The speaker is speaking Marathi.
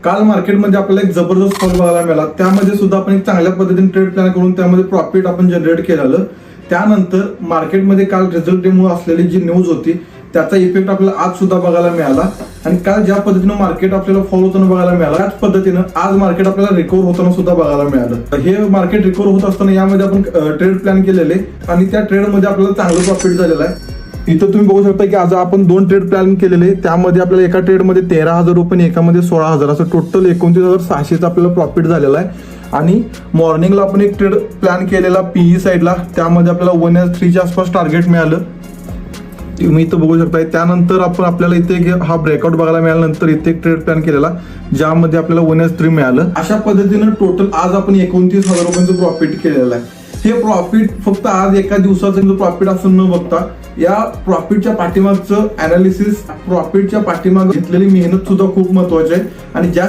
काल मार्केटमध्ये आपल्याला एक जबरदस्त फॉल बघायला मिळाला. त्यामध्ये सुद्धा आपण एक चांगल्या पद्धतीने ट्रेड प्लॅन करून त्यामध्ये प्रॉफिट आपण जनरेट केलेलं. त्यानंतर मार्केटमध्ये काल रिझल्ट डेमुळे असलेली जी न्यूज होती त्याचा इफेक्ट आपल्याला आज सुद्धा बघायला मिळाला. आणि काल ज्या पद्धतीनं मार्केट आपल्याला फॉल होताना बघायला मिळालं त्याच पद्धतीनं आज मार्केट आपल्याला रिकव्हर होताना सुद्धा बघायला मिळालं. हे मार्केट रिकव्हर होत असताना यामध्ये आपण ट्रेड प्लॅन केलेले आणि त्या ट्रेडमध्ये आपल्याला चांगलं प्रॉफिट झालेलं आहे. इथं तुम्ही बघू शकता की आज आपण 2 ट्रेड प्लॅन केलेले. त्यामध्ये आपल्याला एका ट्रेडमध्ये 13,000 रुपये आणि एकामध्ये 16,000 असं टोटल 29,600चा आपल्याला प्रॉफिट झालेला आहे. आणि मॉर्निंगला आपण एक ट्रेड प्लॅन केलेला पीई साईडला, त्यामध्ये आपल्याला 1S3 आसपास टार्गेट मिळालं, तुम्ही इथं बघू शकता. त्यानंतर आपल्याला इथे हा ब्रेकआउट बघायला मिळाल्यानंतर इथे एक ट्रेड प्लॅन केलेला ज्यामध्ये आपल्याला 1S3 मिळालं. अशा पद्धतीनं टोटल आज आपण 29,000 रुपयांचं प्रॉफिट केलेलं आहे. हे प्रॉफिट फक्त आज एका दिवसाचं प्रॉफिट असून न बघता या प्रॉफिटच्या पाठीमागचं अनालिसिस, प्रॉफिटच्या पाठीमाग घेतलेली मेहनत सुद्धा खूप महत्वाची आहे. आणि ज्या